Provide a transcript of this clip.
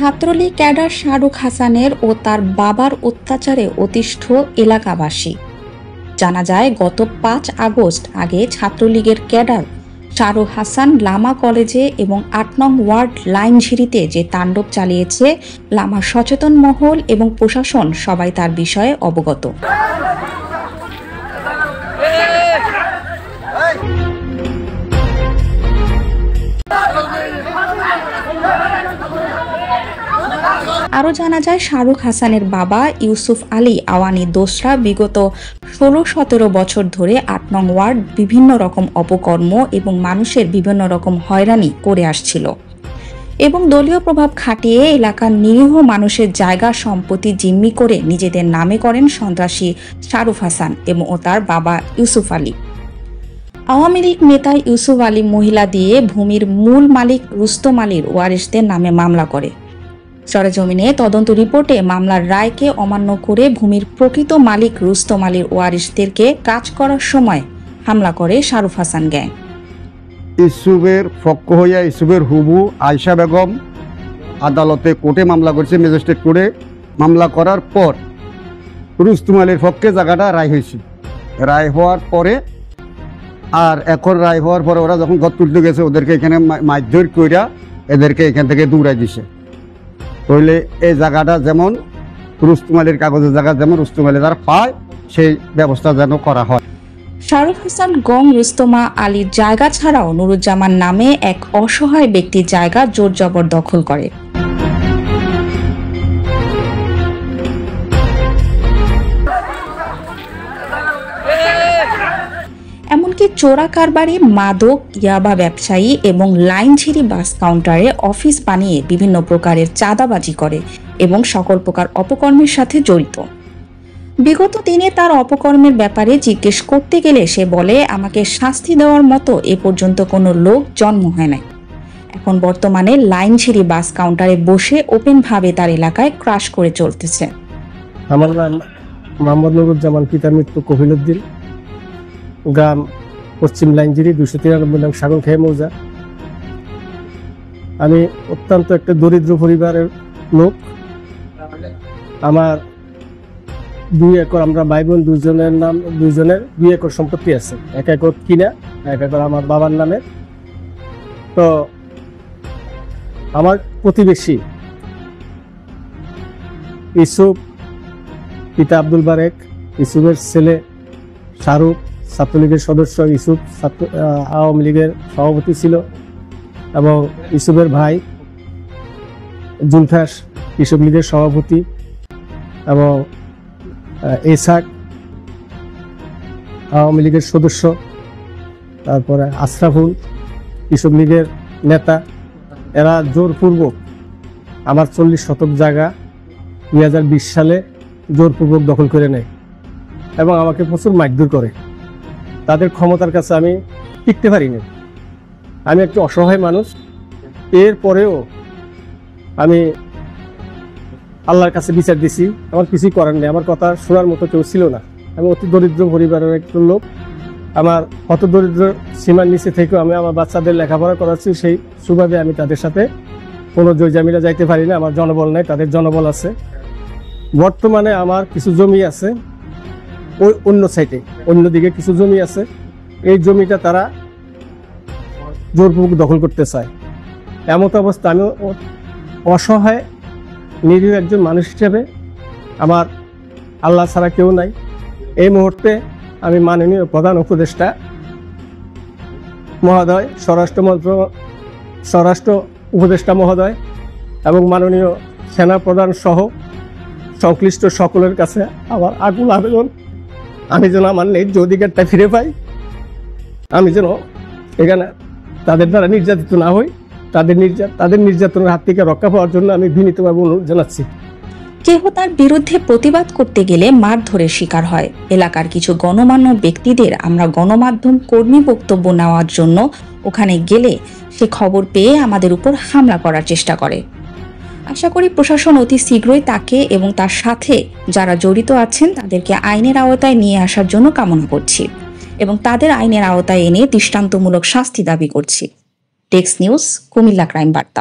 Chhatra League cadre Shahrukh হাসানের ও তার বাবার অত্যাচারে অতিষ্ঠ এলাকাবাসী। জানা যায়, গত ৫ আগস্ট আগে ছাত্রলীগের ক্যাডার শাহরুখ হাসান লামা কলেজে এবং ৮ নং ওয়ার্ড লাইনঝিরিতে যে তাণ্ডব চালিয়েছে, লামার সচেতন মহল এবং প্রশাসন সবাই তার বিষয়ে অবগত। আরও জানা যায়, শাহরুখ হাসানের বাবা ইউসুফ আলী আওয়ানি দোসরা বিগত ১৬-১৭ বছর ধরে ৮ নং ওয়ার্ড বিভিন্ন রকম অপকর্ম এবং মানুষের বিভিন্ন রকম হয়রানি করে আসছিল এবং দলীয় প্রভাব খাটিয়ে এলাকার নিরীহ মানুষের জায়গা সম্পত্তি জিম্মি করে নিজেদের নামে করেন সন্ত্রাসী শাহরুখ হাসান এবং তার বাবা ইউসুফ আলী। আওয়ামী লীগ নেতা ইউসুফ আলী মহিলা দিয়ে ভূমির মূল মালিক রুস্তম আলীর ওয়ারিসদের নামে মামলা করে। সরেজমিনে তদন্ত রিপোর্টে মামলার রায়কে অমান্য করে ভূমির প্রকৃত মালিক রুস্তম আলীর ওয়ারিসদেরকে কাজ করার সময় হামলা করে শাহরুখ হাসান গ্যাং। ইউসুফের পক্ষ হইয়া ইউসুফের হুবু আয়শা বেগম আদালতে কোর্টে মামলা করেছে, ম্যাজিস্ট্রেট কোর্টে মামলা করার পর রুস্তম আলীর পক্ষে জায়গাটা রায় হয়েছে। রায় হওয়ার পরে এখন রায় হওয়ার পরে ওরা যখন ঘর তুলতে গেছে, ওদেরকে এখানে মারধর কইরা এদেরকে এখান থেকে দৌড়াই দিছে। তাহলে এই জায়গাটা যেমন রুস্তম আলীর কাগজের জায়গা যেমন রুস্তম আলী যারা পায়, সেই ব্যবস্থা যেন করা হয়। শাহরুখ হাসান গং রুস্তমা আলীর জায়গা ছাড়াও নুরুজ্জামান নামে এক অসহায় ব্যক্তির জায়গা জোর জবরদখল করে। এমনকি চোরা কারবারি, মাদক, ইয়াবা ব্যবসায়ী এবং লাইনঝিরি বাস কাউন্টারে অফিস বানিয়ে বিভিন্ন প্রকারের চাঁদাবাজি করে এবং সকল প্রকার অপকর্মের সাথে জড়িত। বিগত দিনে তার অপকর্মের ব্যাপারে জিজ্ঞেস করতে গেলে সে বলে, আমাকে শাস্তি দেওয়ার মতো এ পর্যন্ত কোনো লোক জন্ম হয় নাই। এখন বর্তমানে লাইনঝিরি বাস কাউন্টারে বসে ওপেনভাবে তার এলাকায় ক্রাশ করে চলতেছে। আমার নাম মোহাম্মদ নুরুজ্জামান, পিতার মৃত্যু কফিলউদ্দিন, গ্রাম পশ্চিম লাইনঝিরি, 293 নং সাগরখাই মৌজা। আমি অত্যন্ত একটা দরিদ্র পরিবারের লোক। আমার 2 একর, আমরা ভাই বোন দুজনের 2 একর সম্পত্তি আছে। 1 একর কিনা, 1 একর আমার বাবার নামে। তো আমার প্রতিবেশী ইউসুফ, পিতা আব্দুল বারেক, ইউসুফের ছেলে শাহরুখ, ছাত্রলীগের সদস্য ইউসুফ আওয়ামী লীগের সভাপতি ছিল, এবং ইউসুফের ভাই জুলফাস ইউসুফ লীগের সভাপতি, এবং এসাক আওয়ামী লীগের সদস্য, তারপরে আশরাফুল ইউসুফ লীগের নেতা। এরা জোরপূর্বক আমার 40 শতক জায়গা 2020 সালে জোরপূর্বক দখল করে নেয় এবং আমাকে প্রচুর মারধর করে। তাদের ক্ষমতার কাছে আমি টিকতে পারিনি। আমি একটু অসহায় মানুষ। এরপরেও আমি আল্লাহর কাছে বিচার দিছি, আমার কিছুই করার নেই। আমার কথা শোনার মতো কেউ ছিল না। আমি অতি দরিদ্র পরিবারের একজন লোক। আমার অত দরিদ্র সীমার নিচে থেকেও আমি আমার বাচ্চাদের লেখাপড়া করাচ্ছি। সেই সুভাবে আমি তাদের সাথে কোনো জয়জামিলা যাইতে পারি না। আমার জনবল নাই, তাদের জনবল আছে। বর্তমানে আমার কিছু জমি আছে ওই অন্য সাইডে, অন্যদিকে কিছু জমি আছে। এই জমিটা তারা জোরপূর্বক দখল করতে চায়। এমত অবস্থা আমি অসহায় নিরীহ একজন মানুষ হিসেবে, আমার আল্লাহ ছাড়া কেউ নাই। এই মুহূর্তে আমি মাননীয় প্রধান উপদেষ্টা মহোদয়, স্বরাষ্ট্র উপদেষ্টা মহোদয় এবং মাননীয় সেনা প্রধান সহ সংশ্লিষ্ট সকলের কাছে আমার আকুল আবেদন, আমি যেন আমার ন্যায্য অধিকারটা ফিরে পাই। আমি যেন এখানে তাদের দ্বারা নির্যাতিত না হই। তাদের নির্যাতনের হাত থেকে রক্ষা পাওয়ার জন্য আমি বিনীতভাবে অনুরোধ জানাচ্ছি। কেহ তার বিরুদ্ধে প্রতিবাদ করতে গেলে মারধরের শিকার হয়। এলাকার কিছু গণমান্য ব্যক্তিদের আমরা গণমাধ্যম কর্মী বক্তব্য নেওয়ার জন্য ওখানে গেলে সে খবর পেয়ে আমাদের উপর হামলা করার চেষ্টা করে। আশা করি প্রশাসন অতি শীঘ্রই তাকে এবং তার সাথে যারা জড়িত আছেন তাদেরকে আইনের আওতায় নিয়ে আসার জন্য কামনা করছি এবং তাদের আইনের আওতায় এনে দৃষ্টান্তমূলক শাস্তি দাবি করছি। টেক্স নিউজ, কুমিল্লা ক্রাইম বার্তা।